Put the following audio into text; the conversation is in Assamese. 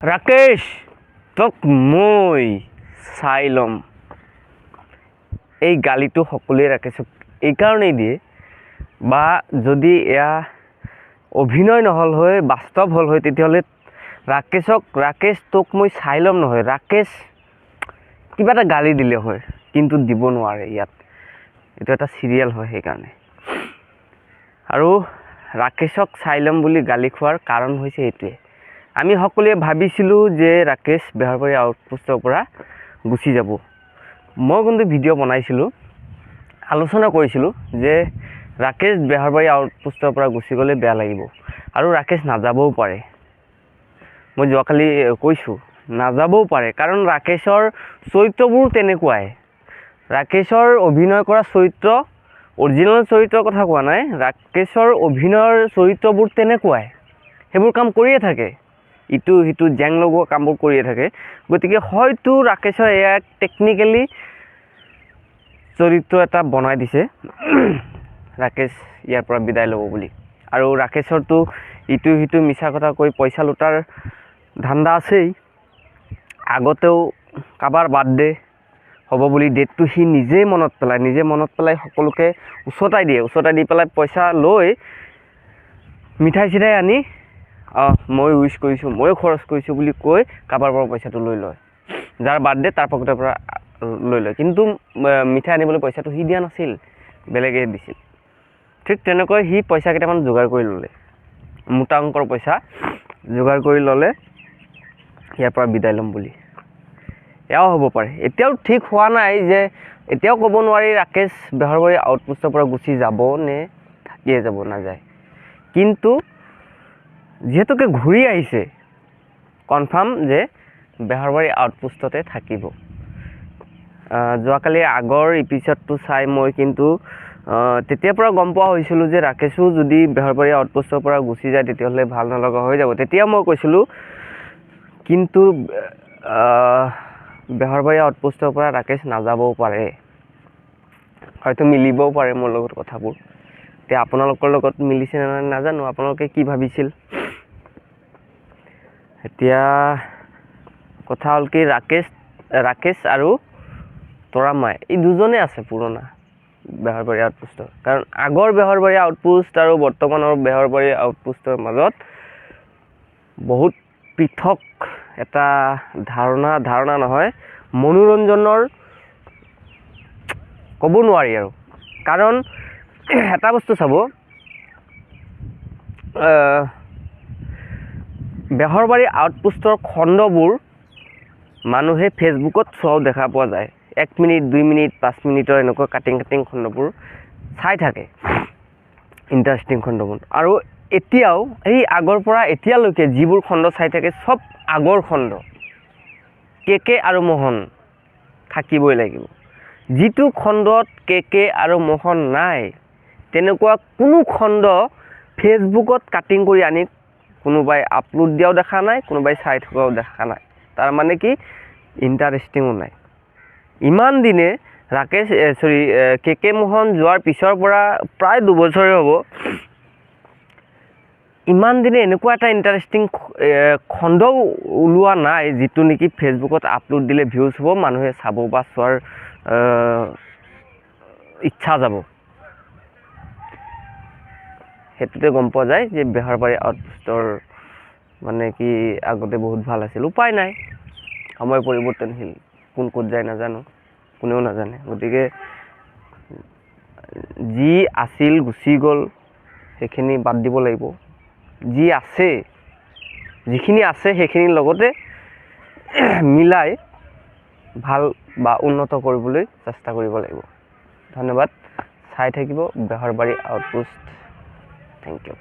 ৰাকেশ, তোক মই চাই ল'ম। এই গালিটো সকলোৱে ৰাকেশক এইকাৰণেই দিয়ে, বা যদি এয়া অভিনয় নহ'ল হয়, বাস্তৱ হ'ল হয়, তেতিয়াহ'লে ৰাকেশ তোক মই চাই ল'ম নহয়, ৰাকেশ কিবা এটা গালি দিলে হয়, কিন্তু দিব নোৱাৰে ইয়াত। এইটো এটা চিৰিয়েল হয়, সেইকাৰণে। আৰু ৰাকেশক চাই ল'ম বুলি গালি খোৱাৰ কাৰণ হৈছে এইটোৱে। আমি সকলোৱে ভাবিছিলোঁ যে ৰাকেশ বেহৰবাৰী আউটপোষ্টৰ পৰা গুচি যাব। মই কিন্তু ভিডিঅ' বনাইছিলোঁ, আলোচনা কৰিছিলোঁ যে ৰাকেশ বেহৰবাৰী আউটপোষ্টৰ পৰা গুচি গ'লে বেয়া লাগিব, আৰু ৰাকেশ নাযাবও পাৰে। মই যোৱাকালি কৈছোঁ নাযাবও পাৰে, কাৰণ ৰাকেশৰ চৰিত্ৰবোৰ তেনেকুৱাই। ৰাকেশৰ অভিনয় কৰা চৰিত্ৰ, অৰিজিনেল চৰিত্ৰৰ কথা কোৱা নাই, ৰাকেশৰ অভিনয়ৰ চৰিত্ৰবোৰ তেনেকুৱাই। সেইবোৰ কাম কৰিয়ে থাকে, ইটো সিটো জেং লগোৱা কামবোৰ কৰিয়ে থাকে। গতিকে হয়তো ৰাকেশৰ এয়া টেকনিকেলি চৰিত্ৰ এটা বনাই দিছে ৰাকেশ ইয়াৰ পৰা বিদায় ল'ব বুলি। আৰু ৰাকেশৰতো ইটো সিটো মিছা কথা কৈ পইচা লুটাৰ ধান্দা আছেই। আগতেও কাৰোবাৰ বাৰ্থডে হ'ব বুলি ডেটটো সি নিজে মনত পেলাই সকলোকে উচতাই দি পেলাই পইচা লৈ মিঠাই চিঠাই আনি মই উইচ কৰিছোঁ, ময়ো খৰচ কৰিছোঁ বুলি কৈ কাৰোবাৰ পৰা পইচাটো লৈ লয়। যাৰ বাৰ্থডে তাৰ পকেটৰ পৰা লৈ লয়, কিন্তু মিঠাই আনিবলৈ পইচাটো সি দিয়া নাছিল, বেলেগে দিছিল। ঠিক তেনেকৈ সি পইচা কেইটামান যোগাৰ কৰি ল'লে, মোটা অংকৰ পইচা যোগাৰ কৰি ল'লে ইয়াৰ পৰা বিদায় ল'ম বুলি। এয়াও হ'ব পাৰে, এতিয়াও ঠিক হোৱা নাই যে, এতিয়াও ক'ব নোৱাৰি ৰাকেশ বেহৰবাৰী আউটপোষ্টৰ পৰা গুচি যাব নে থাকিয়ে যাব, নাযায়। কিন্তু যিহেতুকে ঘূৰি আহিছে, কনফাৰ্ম যে বেহৰবাৰী আউটপোষ্টতে থাকিব। যোৱাকালি আগৰ এপিছডটো চাই মই কিন্তু তেতিয়াৰ পৰা গম পোৱা হৈছিলোঁ যে ৰাকেশো যদি বেহৰবাৰী আউটপোষ্টৰ পৰা গুচি যায় তেতিয়াহ'লে ভাল নলগা হৈ যাব। তেতিয়া মই কৈছিলোঁ, কিন্তু বেহৰবাৰী আউটপোষ্টৰ পৰা ৰাকেশ নাযাবও পাৰে, হয়তো মিলিবও পাৰে মোৰ লগত কথাবোৰ। এতিয়া আপোনালোকৰ লগত মিলিছে নে নাই নাজানো, আপোনালোকে কি ভাবিছিল। এতিয়া কথা হ'ল কি, ৰাকেশ আৰু তৰামাই এই দুজনে আছে পুৰণা বেহৰবাৰী আউটপোষ্টৰ। কাৰণ আগৰ বেহৰবাৰী আউটপোষ্ট আৰু বৰ্তমানৰ বেহৰবাৰী আউটপোষ্টৰ মাজত বহুত পৃথক এটা ধাৰণা নহয়, মনোৰঞ্জনৰ ক'ব নোৱাৰি আৰু। কাৰণ এটা বস্তু চাব, বেহৰবাৰী আউটপোষ্টৰ খণ্ডবোৰ মানুহে ফেচবুকত চোৱাও দেখা পোৱা যায়। 1 মিনিট, 2 মিনিট, 5 মিনিটৰ এনেকুৱা কাটিং খণ্ডবোৰ চাই থাকে, ইণ্টাৰেষ্টিং খণ্ডবোৰ। আৰু এতিয়াও এই আগৰ পৰা এতিয়ালৈকে যিবোৰ খণ্ড চাই থাকে, চব আগৰ খণ্ড। কে আৰু মোহন থাকিবই লাগিব। যিটো খণ্ডত কে আৰু মোহন নাই, তেনেকুৱা কোনো খণ্ড ফেচবুকত কাটিং কৰি আনি কোনোবাই আপলোড দিয়াও দেখা নাই, কোনোবাই চাই থকাও দেখা নাই। তাৰ মানে কি, ইণ্টাৰেষ্টিঙো নাই। ইমান দিনে কে মোহন যোৱাৰ পিছৰ পৰা প্ৰায় 2 বছৰে হ'ব, ইমান দিনে এনেকুৱা এটা ইণ্টাৰেষ্টিং খণ্ডও ওলোৱা নাই, যিটো নেকি ফেচবুকত আপলোড দিলে ভিউজ হ'ব, মানুহে চাব বা চোৱাৰ ইচ্ছা যাব। সেইটোতে গম পোৱা যায় যে বেহৰবাৰী আউটপোষ্টৰ মানে কি আগতে বহুত ভাল আছিল। উপায় নাই, সময় পৰিৱৰ্তনশীল, কোন ক'ত যায় নাজানো, কোনেও নাজানে। গতিকে যি আছিল গুচি গ'ল, সেইখিনি বাদ দিব লাগিব। যিখিনি আছে সেইখিনিৰ লগতে মিলাই ভাল বা উন্নত কৰিবলৈ চেষ্টা কৰিব লাগিব। ধন্যবাদ, চাই থাকিব বেহৰবাৰী আউটপোষ্ট। Thank U.